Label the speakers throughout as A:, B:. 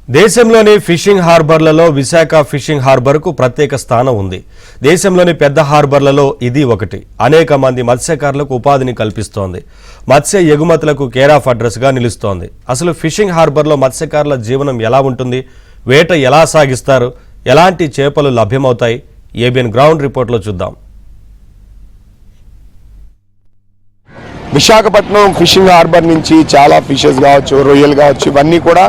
A: దేశంలోని fishing హార్బర్లలో Visakha fishing హార్బర్కు ప్రత్యేక స్థానం ఉంది. దేశంలోని పెద్ద హార్బర్లలో ఇది ఒకటి. అనేక మంది మత్స్యకారులకు ఉపాధిని కల్పిస్తోంది. మత్స్య ఎగుమతులకు కేర్ ఆఫ్ అడ్రస్గా నిలుస్తోంది. అసలు ఫిషింగ్ హార్బర్లో మత్స్యకారుల జీవనం ఎలా ఉంటుంది? వేట ఎలా సాగిస్తారు? ఎలాంటి చేపలు లభ్యమవుతాయి? ఏబిఎన్ గ్రౌండ్ రిపోర్ట్లో చూద్దాం.
B: విశాఖపట్నం ఫిషింగ్ హార్బర్ నుంచి చాలా ఫిషెస్ కావచ్చు, రొయ్యలు కావచ్చు, ఇవన్నీ కూడా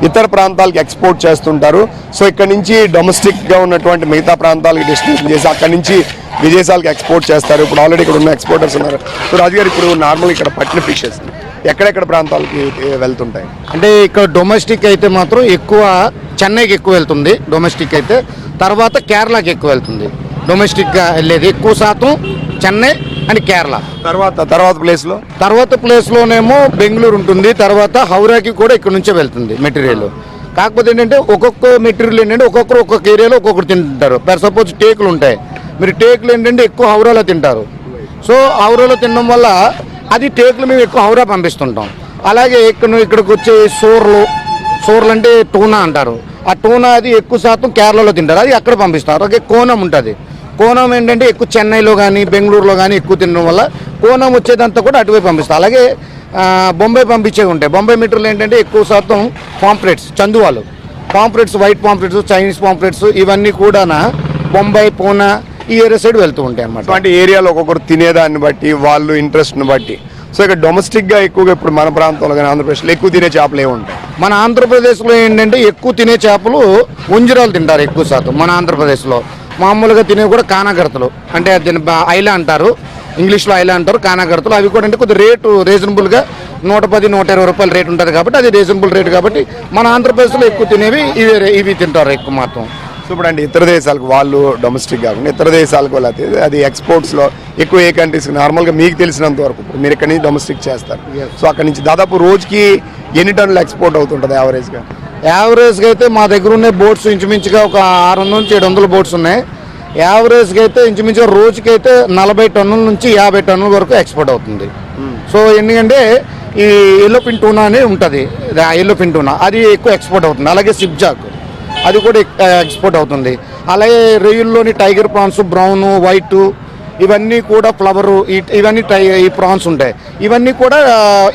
B: ఇతర ప్రాంతాలకు ఎక్స్పోర్ట్ చేస్తుంటారు. సో ఇక్కడ నుంచి డొమెస్టిక్గా ఉన్నటువంటి మిగతా ప్రాంతాలకు డెస్టినేషన్ చేసి అక్కడ నుంచి విదేశాలకు ఎక్స్పోర్ట్ చేస్తారు. ఇప్పుడు ఆల్రెడీ ఇక్కడ ఉన్న ఎక్స్పోర్టర్స్ ఉన్నారు. సో రాజుగారు, ఇప్పుడు నార్మల్ ఇక్కడ పట్టిన ఫిషెస్ ఎక్కడెక్కడ ప్రాంతాలకి వెళ్తుంటాయి?
C: అంటే ఇక్కడ డొమెస్టిక్ అయితే మాత్రం ఎక్కువ చెన్నైకి ఎక్కువ వెళ్తుంది. డొమెస్టిక్ అయితే తర్వాత కేరళకి ఎక్కువ వెళ్తుంది. డొమెస్టిక్గా వెళ్ళేది ఎక్కువ శాతం చెన్నై అండ్ కేరళ. తర్వాత ప్లేస్లోనేమో బెంగళూరు ఉంటుంది. తర్వాత హౌరాకి కూడా ఇక్కడ నుంచే వెళ్తుంది మెటీరియల్. కాకపోతే ఏంటంటే ఒక్కొక్క మెటీరియల్ ఏంటంటే ఒక్కొక్క ఏరియాలో ఒక్కొక్కరు తింటారు. ఫర్ సపోజ్ టేకులు ఉంటాయి, మీరు టేకులు ఏంటంటే ఎక్కువ హౌరాలో తింటారు. సో హౌరాలో తినడం వల్ల అది టేకులు మేము ఎక్కువ హౌరా పంపిస్తుంటాం. అలాగే ఇక్కడికి వచ్చే సోర్లు అంటే టూనా అంటారు. ఆ టూనా అది ఎక్కువ శాతం కేరళలో తింటారు, అది అక్కడ పంపిస్తారు. అలాగే కోనం ఉంటుంది. కోనం ఏంటంటే ఎక్కువ చెన్నైలో కానీ బెంగళూరులో కానీ ఎక్కువ తినడం వల్ల కోనం వచ్చేదంతా కూడా అటువైపు పంపిస్తారు. అలాగే బొంబాయి పంపించేవి ఉంటాయి. బొంబాయి మెటీరియల్ ఏంటంటే ఎక్కువ శాతం పాంప్లెట్స్, చందువాలు pamphlets, white pamphlets, Chinese pamphlets ఇవన్నీ కూడా బొంబాయి, పూనా ఈ ఏరియా సైడ్ వెళ్తూ ఉంటాయి అన్నమాట.
B: అంటే ఏరియాలో ఒక్కొక్కరు తినేదాన్ని బట్టి, వాళ్ళు ఇంట్రెస్ట్ని బట్టి. సో ఇక్కడ డొమెస్టిక్గా ఎక్కువగా ఇప్పుడు మన ప్రాంతంలో కానీ ఆంధ్రప్రదేశ్లో ఎక్కువ తినే చేపలు ఏముంటాయి?
C: మన ఆంధ్రప్రదేశ్లో ఏంటంటే ఎక్కువ తినే చేపలు ఉంజరాలు తింటారు ఎక్కువ శాతం. మన ఆంధ్రప్రదేశ్లో మామూలుగా తినేవి కూడా కానాగడతలు, అంటే దీన్ని ఐలా అంటారు, ఇంగ్లీష్లో ఐలా అంటారు, కానాగడతలు. అవి కూడా అంటే కొద్దిగా రేటు రీజనబుల్గా 110-120 రూపాయల రేటు ఉంటుంది కాబట్టి అది రీజనబుల్ రేటు కాబట్టి మన ఆంధ్రప్రదేశ్లో ఎక్కువ తినేవి ఇవి తింటారు ఎక్కువ మాత్రం.
B: సో ఇప్పుడు అంటే ఇతర దేశాలకు, వాళ్ళు డొమెస్టిక్ కాకుండా ఇతర దేశాలకు వెళ్ళి అది ఎక్స్పోర్ట్స్లో ఎక్కువ ఏ కంట్రీస్కి నార్మల్గా మీకు తెలిసినంత వరకు మీరు ఇక్కడ నుంచి డొమెస్టిక్ చేస్తారు. సో అక్కడ నుంచి దాదాపు రోజుకి ఎన్ని టన్నులు ఎక్స్పోర్ట్ అవుతుంటుంది యావరేజ్గా?
C: యావరేజ్గా అయితే మా దగ్గర ఉన్న బోట్స్ ఇంచుమించుగా ఒక 600 నుంచి 700 బోట్స్ ఉన్నాయి. యావరేజ్గా అయితే ఇంచుమించుగా రోజుకైతే 40 టన్నుల నుంచి 50 టన్నుల వరకు ఎక్స్పోర్ట్ అవుతుంది. సో ఎందుకంటే ఈ ఎల్లోపిన్ టూనా అని ఉంటుంది, ఎల్లోపిన్ టూనా అది ఎక్కువ ఎక్స్పోర్ట్ అవుతుంది. అలాగే సిబ్జాక్ అది కూడా ఎక్స్పోర్ట్ అవుతుంది. అలాగే రొయ్యల్లోని టైగర్ ప్రాన్స్, బ్రౌన్, వైట్ ఇవన్నీ కూడా ఫ్లవరు, ఇవన్నీ ఈ ప్రాన్స్ ఉంటాయి. ఇవన్నీ కూడా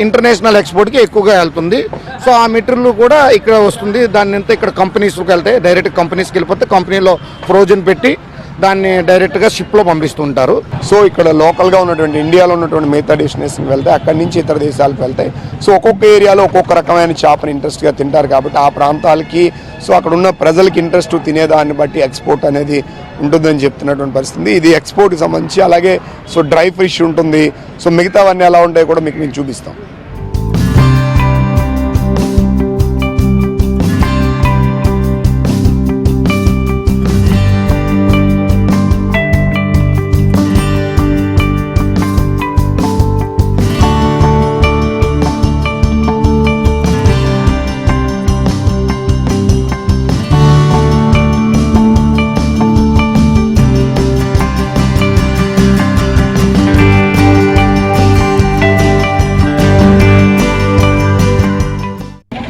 C: ఇంటర్నేషనల్ ఎక్స్పోర్ట్కి ఎక్కువగా వెళ్తుంది. సో ఆ మెటీరియల్ కూడా ఇక్కడ వస్తుంది. దాన్ని అంతా ఇక్కడ కంపెనీస్కి వెళ్తాయి. డైరెక్ట్ కంపెనీస్కి వెళ్ళిపోతే కంపెనీలో ఫ్రోజన్ పెట్టి దాన్ని డైరెక్ట్గా షిప్లో పంపిస్తుంటారు.
B: సో ఇక్కడ లోకల్గా ఉన్నటువంటి ఇండియాలో ఉన్నటువంటి మిగతా డెస్టినేషన్కి వెళ్తాయి, అక్కడి నుంచి ఇతర దేశాలకు వెళ్తాయి. సో ఒక్కొక్క ఏరియాలో ఒక్కొక్క రకమైన చేపని ఇంట్రెస్ట్గా తింటారు కాబట్టి ఆ ప్రాంతాలకి, సో అక్కడ ఉన్న ప్రజలకి ఇంట్రెస్ట్ తినేదాన్ని బట్టి ఎక్స్పోర్ట్ అనేది ఉంటుందని చెప్తున్నటువంటి పరిస్థితి. ఇది ఎక్స్పోర్ట్కి సంబంధించి. అలాగే సో డ్రై ఫిష్ ఉంటుంది. సో మిగతావన్నీ ఎలా ఉంటాయో కూడా మీకు మేము చూపిస్తాం.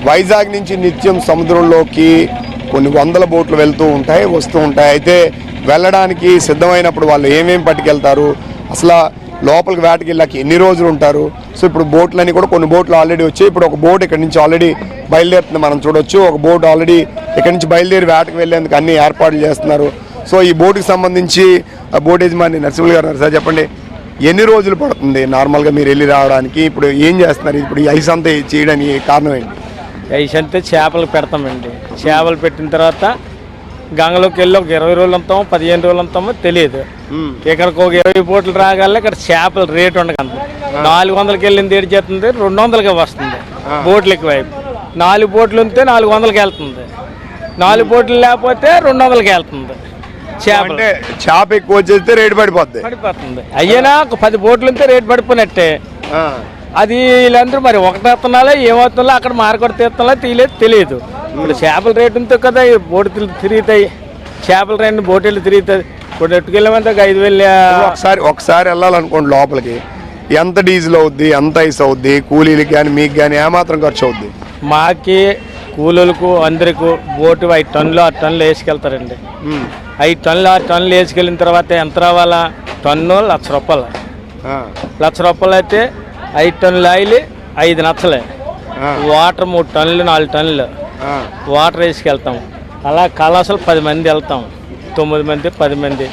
B: వైజాగ్ నుంచి నిత్యం సముద్రంలోకి కొన్ని వందల బోట్లు వెళ్తూ ఉంటాయి, వస్తూ ఉంటాయి. అయితే వెళ్ళడానికి సిద్ధమైనప్పుడు వాళ్ళు ఏమేమి పట్టుకెళ్తారు, అసలు లోపలికి వేటకి వెళ్ళాక ఎన్ని రోజులు ఉంటారు? సో ఇప్పుడు బోట్లన్నీ కూడా కొన్ని బోట్లు ఆల్రెడీ వచ్చాయి. ఇప్పుడు ఒక బోట్ ఇక్కడ నుంచి ఆల్రెడీ బయలుదేరుతుంది, మనం చూడొచ్చు. ఒక బోట్ ఆల్రెడీ ఇక్కడ నుంచి బయలుదేరి వేటకి వెళ్ళేందుకు అన్ని ఏర్పాట్లు చేస్తున్నారు. సో ఈ బోటుకి సంబంధించి బోట్ యజమాని నరసింహులు గారు, సార్ చెప్పండి, ఎన్ని రోజులు పడుతుంది నార్మల్గా మీరు వెళ్ళి రావడానికి? ఇప్పుడు ఏం చేస్తున్నారు? ఇప్పుడు ఈ ఐస్ అంతా చేయడానికి కారణం ఏంటి?
D: ఐస్ అంటే చేపలు పెడతామండి. చేపలు పెట్టిన తర్వాత గంగలోకి వెళ్ళి ఒక 20 రోజులు ఉంటామో 15 రోజులు ఉంటామో తెలియదు. ఇక్కడికి ఒక 20 బోట్లు రాగానే ఇక్కడ చేపల రేటు ఉండకండి. 400కి వెళ్ళింది ఏడు చేస్తుంది, 200కి వస్తుంది. బోట్లు ఎక్కువైపు 4 బోట్లు ఉంటే 400కి వెళ్తుంది, 4 బోట్లు లేకపోతే 200కి వెళ్తుంది.
B: చేప ఎక్కువ వచ్చేస్తే రేటు పడిపోతుంది.
D: అయ్యేనా ఒక 10 బోట్లు ఉంటే రేటు పడిపోయినట్టే. అది వీళ్ళందరూ మరి ఒకటి ఎత్తున్నాలో ఏమవుతుందో అక్కడ మార్కెట్ తీస్తున్నాలో తెలియదు. ఇప్పుడు చేపల రేటు ఉంటే కదా బోట్లు తిరుగుతాయి, చేపల రేటు బోట్లు తిరుగుతుంది. ఇప్పుడు ఎట్టుకెళ్ళమంటే 5,000.
B: ఒకసారి వెళ్ళాలనుకోండి లోపలికి, ఎంత డీజిల్ అవుద్ది, ఎంత ఐస్ అవుద్ది, కూలీలకి కానీ మీకు కానీ ఏమాత్రం ఖర్చు అవుద్ది?
D: మాకి కూలీలకు అందరికీ బోటు 5 టన్నులు 6 టన్నులు వేసుకెళ్తారండి. 5 టన్నులు 6 టన్నులు వేసుకెళ్ళిన తర్వాత ఎంత రావాలా? టన్ను ₹1,00,000. ₹1,00,000 అయితే 5 టన్నులు ఆయిల్ 5 నచ్చలే. వాటర్ 3 టన్నులు 4 టన్నులు వాటర్ వేసుకెళ్తాం. అలా కళాశాల 10 మంది వెళ్తాం, 9 మంది 10 మంది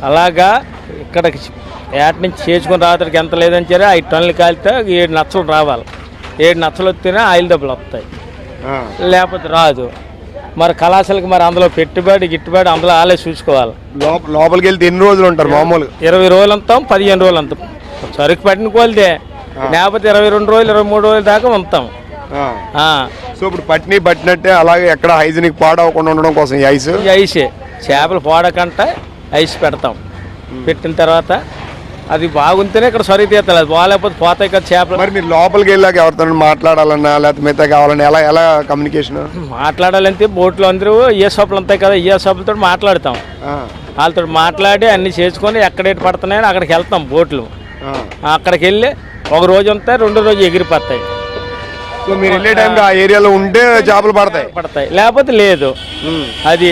D: అలాగా. ఇక్కడికి ఏట నుంచి చేసుకుని రాత్రికి ఎంత లేదని సరే 5 టన్నులు కాలితే 7 నచ్చలు రావాలి. 7 నచ్చలు వస్తేనే ఆయిల్ డబ్బులు వస్తాయి, లేకపోతే రాదు. మరి కళాశాలకు మరి అందులో పెట్టుబడి గిట్టుబడి అందులో వాళ్ళే చూసుకోవాలి.
B: లోపలికి వెళ్తే ఎన్ని రోజులు ఉంటారు? మామూలుగా
D: 20 రోజులు ఉంటాం, 15 రోజులు అంతాం. సరుకు పట్టిన కోల్దే, లేకపోతే 22 రోజులు 23 రోజుల దాకా ఉంటాం.
B: సో ఇప్పుడు పట్టినట్టే అలాగే ఎక్కడ హైజీనిక్ పాడవకుండా ఉండడం కోసం ఈ ఐసే
D: చేపలు పోడకంటే ఐస్ పెడతాం. పెట్టిన తర్వాత అది బాగుంటేనే ఇక్కడ సరుకు తీస్తాం, అది బాగాలేకపోతే పోతాయి కదా చేపలు.
B: మరి మీరు లోపలికి వెళ్ళాక ఎవరితో మాట్లాడాలన్నా లేకపోతే మిగతా కావాలన్నా ఎలా కమ్యూనికేషన్?
D: మాట్లాడాలంటే బోట్లో అందరూ ఏ షాపులు ఉంటాయి కదా, ఏ షాపులతో మాట్లాడతాం. వాళ్ళతో మాట్లాడి అన్ని చేసుకొని ఎక్కడేటి పడుతున్నాయని అక్కడికి వెళ్తాం. బోట్లు అక్కడికి వెళ్ళి ఒక రోజు ఉంటాయి, 2వ రోజు ఎగిరిపోతాయి.
B: సో మీరు వెళ్ళే టైంకి ఆ ఏరియాలో ఉంటే చేపలు పడతాయి,
D: లేకపోతే లేదు. అది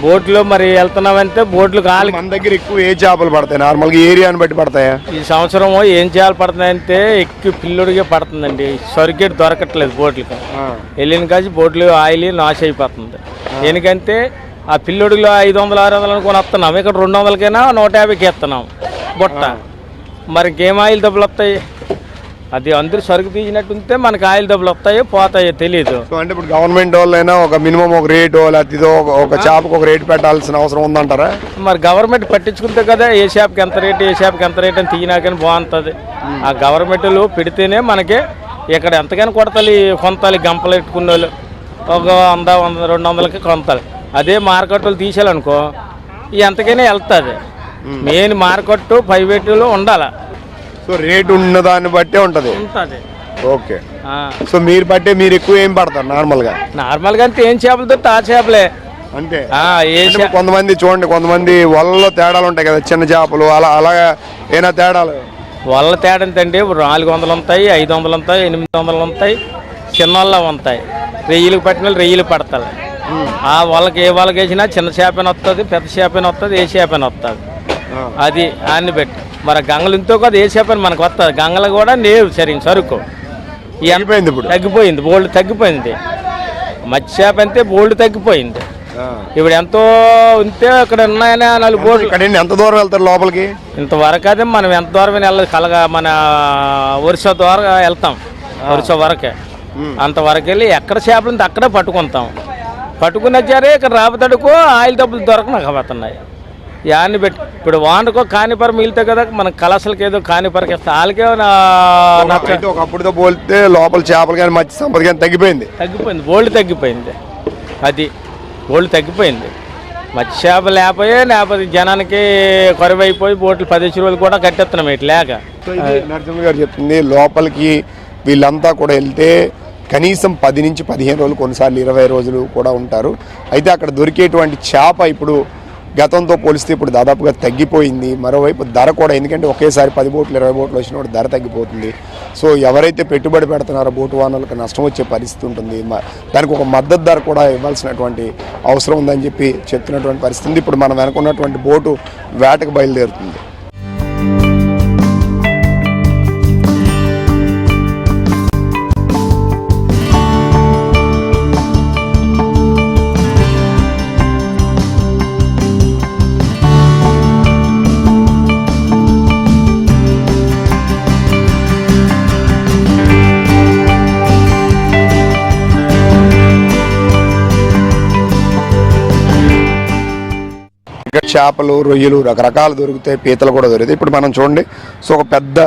D: బోట్లో మరి వెళ్తున్నామంటే బోట్లు కాలి.
B: మన దగ్గర ఎక్కువ ఏ చేపలు పడతాయి? నార్మల్గా ఏరియాని బట్టి పడతాయా?
D: ఈ సంవత్సరం ఏం చేయాలి పడుతున్నాయంటే ఎక్కువ పిల్లుడిగా పడుతుందండి. సరుకేట్ దొరకట్లేదు బోట్లకి. వెళ్ళిన కాసి బోట్లు ఆయిల్ నాశ అయిపోతుంది. ఎందుకంటే ఆ పిల్లుడిలో 500-600 అనుకొని వస్తున్నాం, ఇక్కడ 200కైనా 150కి ఇస్తున్నాం బుట్ట. మరి ఇంకేం ఆయిల్ డబ్బులు వస్తాయి? అది అందరూ సరుకు తీసినట్టు ఉంటే మనకి ఆయిల్ డబ్బులు వస్తాయో పోతాయో తెలియదు.
B: సో అంటే ఇప్పుడు గవర్నమెంట్ వాళ్ళైనా ఒక మినిమం ఒక రేటు లేకపోతే ఒక చేపకు ఒక రేటు పెట్టాల్సిన అవసరం ఉందంటారా?
D: మరి గవర్నమెంట్ పట్టించుకుంటే కదా ఏ షాప్కి ఎంత రేటు, ఏ షాప్కి ఎంత రేటు అని తీయనాకని బాగుంటుంది. ఆ గవర్నమెంట్లు పెడితేనే మనకి ఇక్కడ ఎంతకైనా కొంతాలి గంపలు పెట్టుకున్న వాళ్ళు ఒక 100-200కి కొంతాలి. అదే మార్కెట్ వాళ్ళు తీసేయాలనుకో ఎంతకైనా వెళ్తుంది. మెయిన్ మార్కెట్ ప్రైవేట్లో ఉండాలి.
B: సో రేటు ఉన్న దాన్ని బట్టే ఉంటుంది. ఓకే. సో మీరు ఎక్కువ ఏం పడతారు నార్మల్గా?
D: అంటే ఏం చేపలు దొరికితే ఆ చేపలే
B: అంటే. కొంతమంది చూడండి, కొంతమంది వలలో తేడాలు ఉంటాయి కదా, చిన్న చేపలు అలాగా ఏనా తేడాలు?
D: వల్ల తేడా ఎంతండి? 400 ఉంటాయి, 500 ఉంటాయి, 800 ఉంటాయి, చిన్న వాళ్ళ ఉంటాయి. రెయ్యిలకు పట్టిన వాళ్ళు రెయ్యిలు పడతారు. ఆ వాళ్ళకి ఏ వాళ్ళకి వేసినా చిన్న చేపని వస్తుంది, పెద్ద చేపని వస్తుంది, ఏ చేపని వస్తుంది. అది అన్ని పెట్టి మరి గంగలు ఇంతో కదా ఏ చేపని మనకు వస్తుంది. గంగలు కూడా లేవు సరిగ్గా సరుకు. తగ్గిపోయింది, బోల్డ్ తగ్గిపోయింది. మత్స్య చేప అంతే బోల్డ్ తగ్గిపోయింది. ఇప్పుడు ఎంతో ఉంటే అక్కడ ఉన్నాయని 4 బోట్లు.
B: ఎంత దూరం వెళ్తారు లోపలికి?
D: ఇంతవరకు అదే మనం ఎంత దూరం వెళ్ళదు. మన వరుస ద్వారా వెళ్తాం, వరుస వరకే. అంతవరకు వెళ్ళి ఎక్కడ చేపలు ఉంటే అక్కడే పట్టుకుని వచ్చారే. ఇక్కడ రాబతడుకో ఆయిల్ డబ్బులు దొరకనకపోతున్నాయి. యాన్ని పెట్టి ఇప్పుడు వానకో కానిపర మిగిలితే కదా మన కళాశాలకి ఏదో కానిపరకి ఇస్తే వాళ్ళకే
B: ఒకప్పుడుతో పోలితే లోపల చేపలు కానీ మత్స్య సంపద కానీ తగ్గిపోయింది.
D: బోల్డ్ తగ్గిపోయింది. అది బోల్డ్ తగ్గిపోయింది. మత్స్య చేప లేకపోతే జనానికి కొరవైపోయి బోట్లు 10 రోజులు కూడా కట్టేస్తున్నాం ఇటు లేక.
B: నరసింహ గారు చెప్తుంది లోపలికి వీళ్ళంతా కూడా వెళ్తే కనీసం 10 నుంచి 15 రోజులు, కొన్నిసార్లు 20 రోజులు కూడా ఉంటారు. అయితే అక్కడ దొరికేటువంటి చేప ఇప్పుడు గతంతో పోలిస్తే ఇప్పుడు దాదాపుగా తగ్గిపోయింది. మరోవైపు ధర కూడా, ఎందుకంటే ఒకేసారి 10 బోట్లు 20 బోట్లు వచ్చినప్పుడు ధర తగ్గిపోతుంది. సో ఎవరైతే పెట్టుబడి పెడుతున్నారో బోటు వాహనాలకు నష్టం వచ్చే పరిస్థితి ఉంటుంది. దానికి ఒక మద్దతు ధర కూడా ఇవ్వాల్సినటువంటి అవసరం ఉందని చెప్పి చెప్తున్నటువంటి పరిస్థితి. ఇప్పుడు మనం వెనుకున్నటువంటి బోటు వేటకు బయలుదేరుతుంది. చేపలు, రొయ్యలు రకరకాలు దొరుకుతాయి, పీతలు కూడా దొరుకుతాయి. ఇప్పుడు మనం చూడండి, సో ఒక పెద్ద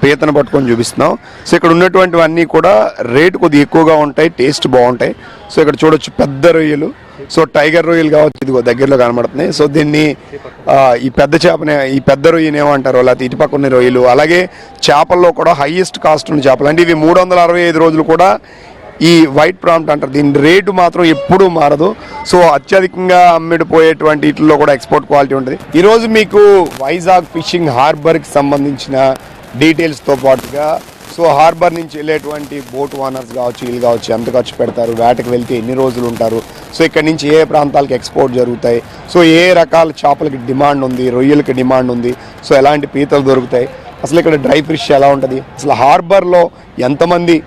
B: పీతను పట్టుకొని చూపిస్తున్నాం. సో ఇక్కడ ఉన్నటువంటివన్నీ కూడా రేటు కొద్దిగా ఎక్కువగా ఉంటాయి, టేస్ట్ బాగుంటాయి. సో ఇక్కడ చూడొచ్చు పెద్ద రొయ్యలు. సో టైగర్ రొయ్యలు కావచ్చు, ఇదిగో దగ్గరలో కనబడుతున్నాయి. సో దీన్ని ఈ పెద్ద చేపనే, ఈ పెద్ద రొయ్యని ఏమంటారు, లేకపోతే ఇటుపక్క ఉన్న రొయ్యలు. అలాగే చేపల్లో కూడా హైయెస్ట్ కాస్ట్ ఉన్న చేపలు, అంటే ఇవి 365 రోజులు కూడా ఈ వైట్ ప్రాంప్ట్ అంటారు. దీని రేటు మాత్రం ఎప్పుడూ మారదు. సో అత్యధికంగా అమ్మిడిపోయేటువంటి వీటిల్లో కూడా ఎక్స్పోర్ట్ క్వాలిటీ ఉంటుంది. ఈరోజు మీకు వైజాగ్ ఫిషింగ్ హార్బర్కి సంబంధించిన డీటెయిల్స్తో పాటుగా సో హార్బర్ నుంచి వెళ్ళేటువంటి బోట్ ఓనర్స్ కావచ్చు, వీళ్ళు కావచ్చు, ఎంత ఖర్చు పెడతారు, వేటకు వెళ్తే ఎన్ని రోజులు ఉంటారు, సో ఇక్కడ నుంచి ఏ ప్రాంతాలకు ఎక్స్పోర్ట్ జరుగుతాయి, సో ఏ రకాల చేపలకి డిమాండ్ ఉంది, రొయ్యలకి డిమాండ్ ఉంది, సో ఎలాంటి పీతలు దొరుకుతాయి, అసలు ఇక్కడ డ్రై ఫిష్ ఎలా ఉంటుంది, అసలు హార్బర్లో ఎంతమంది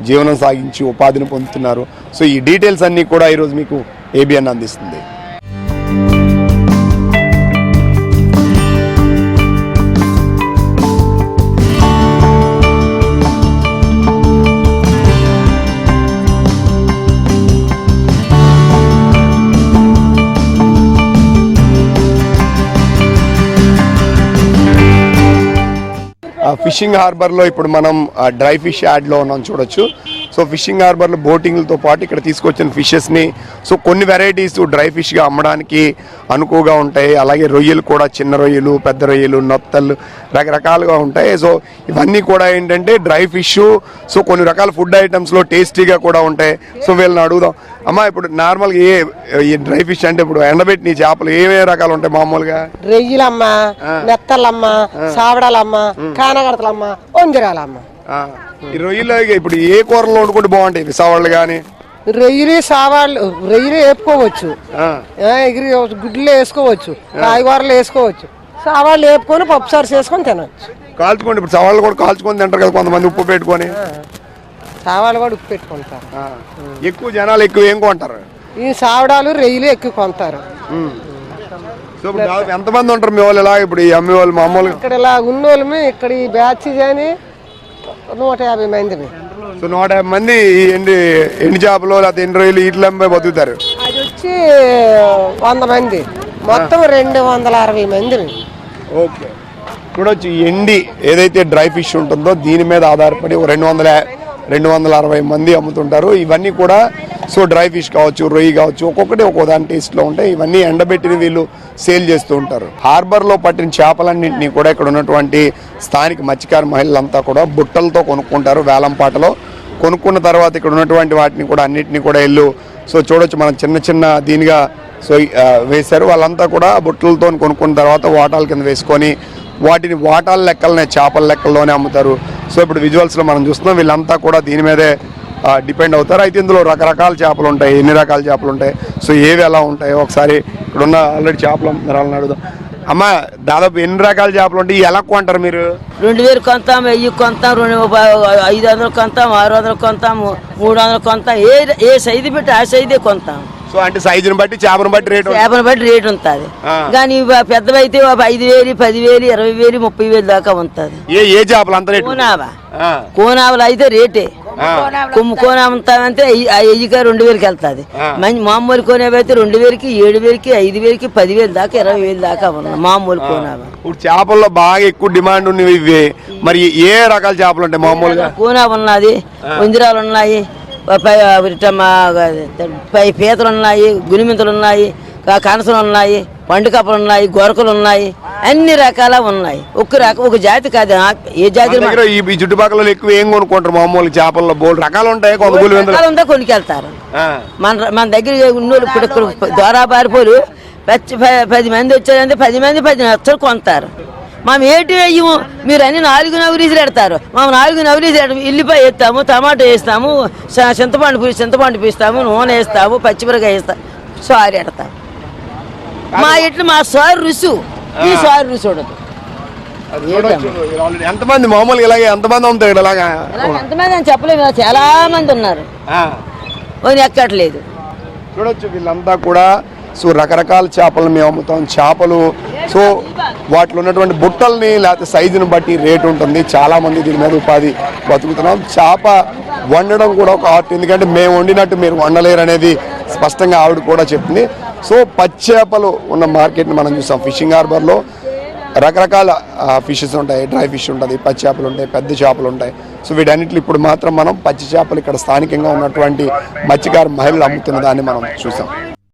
B: జీవనం సాగించి ఉపాధిని పొందుతున్నారు, సో ఈ డీటెయిల్స్ అన్నీ కూడా ఈరోజు మీకు ఏబిఎన్ అందిస్తుంది. ఫిషింగ్ హార్బర్లో ఇప్పుడు మనం డ్రై ఫిష్ యాడ్లో ఉన్నాం చూడొచ్చు. సో ఫిషింగ్ హార్బర్లో బోటింగ్లతో పాటు ఇక్కడ తీసుకొచ్చిన ఫిషెస్ని సో కొన్ని వెరైటీస్ డ్రై ఫిష్గా అమ్మడానికి అనుకువగా ఉంటాయి. అలాగే రొయ్యలు కూడా చిన్న రొయ్యలు, పెద్ద రొయ్యలు, నొత్తలు రకరకాలుగా ఉంటాయి. సో ఇవన్నీ కూడా ఏంటంటే డ్రై ఫిష్. సో కొన్ని రకాల ఫుడ్ ఐటమ్స్లో టేస్టీగా కూడా ఉంటాయి. సో వీళ్ళని అడుగుదాం, అమ్మా ఇప్పుడు నార్మల్గా ఏ డ్రై ఫిష్ అంటే ఇప్పుడు ఎండబెట్టిన చేపలు ఏమేమి రకాలు ఉంటాయి మామూలుగా?
E: రొయ్యలమ్మ, నెత్తలమ్మ, సావడాలమ్మ, కానగడతలమ్మ, వంజరాలమ్మ.
B: ఈ రొయ్యలు ఇప్పుడు ఏ కూరలో వండుకుంటే బాగుంటాయి? విసావాళ్ళు కానీ
E: రొయ్యలు, సావాళ్ళు, రొయ్యలు వేపుకోవచ్చు, ఎగిరి గుడ్లు వేసుకోవచ్చు, కాయగూరలు వేసుకోవచ్చు, సావాళ్ళు వేపుకొని పప్పుసారు చేసుకొని తినవచ్చు.
B: కాల్చుకోండి, ఇప్పుడు సవాళ్ళు కూడా కాల్చుకొని తింటారు కదా కొంతమంది ఉప్పు పెట్టుకొని.
E: సావాళ్ళు కూడా ఉప్పు పెట్టుకుంటారు.
B: ఎక్కువ జనాలు ఎక్కువ ఏం కొంటారు?
E: ఈ సావడాలు, రొయ్యలు ఎక్కువ కొంటారు.
B: సో ఎంతమంది ఉంటారు మీ వాళ్ళు? ఇలా ఇప్పుడు ఈ అమ్మే వాళ్ళు మామూలుగా
E: ఇక్కడ ఇలా ఉన్నోళ్ళమే ఇక్కడ ఈ బ్యాచ్ కానీ 150 మందిని.
B: సో 150 మంది ఈ ఎండి చేపలు లేకపోతే ఎండి రొయ్యలు ఇట్లా బతుకుతారు.
E: అది వచ్చి 100 మంది, మొత్తం 260 మందిని.
B: ఓకే, చూడొచ్చు ఎండి ఏదైతే డ్రై ఫిష్ ఉంటుందో దీని మీద ఆధారపడి 260 మంది అమ్ముతుంటారు. ఇవన్నీ కూడా సో డ్రై ఫిష్ కావచ్చు, రొయ్యి కావచ్చు, ఒక్కొక్కటి ఒక్కో దాని టేస్ట్లో ఉంటాయి. ఇవన్నీ ఎండబెట్టిన వీళ్ళు సేల్ చేస్తూ ఉంటారు. హార్బర్లో పట్టిన చేపలన్నింటినీ కూడా ఇక్కడ ఉన్నటువంటి స్థానిక మత్స్యకార మహిళలంతా కూడా బుట్టలతో కొనుక్కుంటారు. వేలంపాటలో కొనుక్కున్న తర్వాత ఇక్కడ ఉన్నటువంటి వాటిని కూడా అన్నింటినీ కూడా ఇల్లు సో చూడొచ్చు, మనం చిన్న దీనిగా సో వేశారు. వాళ్ళంతా కూడా బుట్టలతో కొనుక్కున్న తర్వాత వాటాల కింద వేసుకొని వాటిని వాటాల లెక్కలనే చేపల లెక్కల్లోనే అమ్ముతారు. సో ఇప్పుడు విజువల్స్లో మనం చూస్తున్నాం వీళ్ళంతా కూడా దీని మీదే డిపెండ్ అవుతారు. అయితే ఇందులో రకరకాల చేపలు ఉంటాయి. ఎన్ని రకాల చేపలు ఉంటాయి, సో ఏవి ఎలా ఉంటాయో ఒకసారి ఇక్కడున్న ఆల్రెడీ చేపలు అమ్ముతున్నారని అడుగుదాం. అమ్మ దాదాపు ఎన్ని రకాల చేపలు ఉంటాయి, ఎలా కొంటారు మీరు?
F: 2000 కొంటాం, 1000 కొంటాం, 500 కొంటాం, 600 కొంటాం, 300 కొంటాం. ఏ సైజు పెట్టి ఆ సైజే కొంటాం.
B: సో అంటే సైజుని బట్టి చేపను బట్టి రేటు
F: ఉంటుంది. కానీ పెద్దవైతే 5000, 10,000, 20,000, 30,000 దాకా ఉంటుంది.
B: ఏ చేపలు అంత రేటు?
F: కోనావలు అయితే రేటే. కోనామంతామంటే 1000కి 2,000కి వెళ్తుంది. మామూలు కోనేవి అయితే 2,000కి, 7,000కి, 5,000కి, 10,000 దాకా, 20,000 దాకా ఉన్నాయి మామూలు కోనావ.
B: ఇప్పుడు చేపల్లో బాగా ఎక్కువ డిమాండ్ ఉన్నవి ఇవి. మరి ఏ రకాల చేపలు ఉంటాయి మామూలుగా?
F: కోనావ ఉన్నది, వంజరాలు ఉన్నాయి, పీతలు ఉన్నాయి, గునిమింతలు ఉన్నాయి, కనసలు ఉన్నాయి, పండుకప్పలు ఉన్నాయి, గొరకలు ఉన్నాయి, అన్ని రకాల ఉన్నాయి. ఒక జాతి కాదు, ఏ జాతి.
B: ఈ చుట్టుపక్కల ఎక్కువ ఏం కొనుక్కుంటారు మామూలు చేపల్లో? బోల్ రకాలు ఉంటాయి,
F: కొనుకెళ్తారు. మన దగ్గర ఇప్పుడు ద్వారా పారిపోలు 10 మంది వచ్చారంటే 10 మంది 10 లక్షలు కొంటారు. మేము ఏంటి వేయము, మీరు అన్ని 4 నవరీసులు పెడతారు. మేము 4 నవరీసులు ఎల్లిపాయ వేస్తాము, టమాటో వేస్తాము, చింతపండు పీస్తాము, నూనె వేస్తాము, పచ్చిమిరకాయ వేస్తాము, సారీ పెడతాము. మా ఇట్లు మా సారు రుసు, ఈ సారు రుసు ఉండదు.
B: ఎంతమంది మామూలుగా ఇలాగే ఎంతమంది అమ్ముతాడు? ఇలాగా
F: ఎంతమంది అని చెప్పలేదు, చాలా మంది ఉన్నారు, ఎక్కట్లేదు.
B: చూడొచ్చు వీళ్ళంతా కూడా సో రకరకాల చేపలు మేము అమ్ముతాం. చేపలు సో వాటిలో ఉన్నటువంటి బుట్టల్ని లేకపోతే సైజుని బట్టి రేటు ఉంటుంది. చాలామంది దీని మీద ఉపాధి బతుకుతున్నాం. చేప వండడం కూడా ఒక ఆర్ట్, ఎందుకంటే మేము వండినట్టు మీరు వండలేరు అనేది స్పష్టంగా ఆవిడ కూడా చెప్తుంది. సో పచ్చి చేపలు ఉన్న మార్కెట్ని మనం చూసాం. ఫిషింగ్ హార్బర్లో రకరకాల ఫిషెస్ ఉంటాయి. డ్రై ఫిష్ ఉంటుంది, పచ్చి చేపలు ఉంటాయి, పెద్ద చేపలు ఉంటాయి. సో వీటన్నిటిలో ఇప్పుడు మాత్రం మనం పచ్చి చేపలు ఇక్కడ స్థానికంగా ఉన్నటువంటి మత్స్యకార మహిళలు అమ్ముతున్న దాన్ని మనం చూసాం.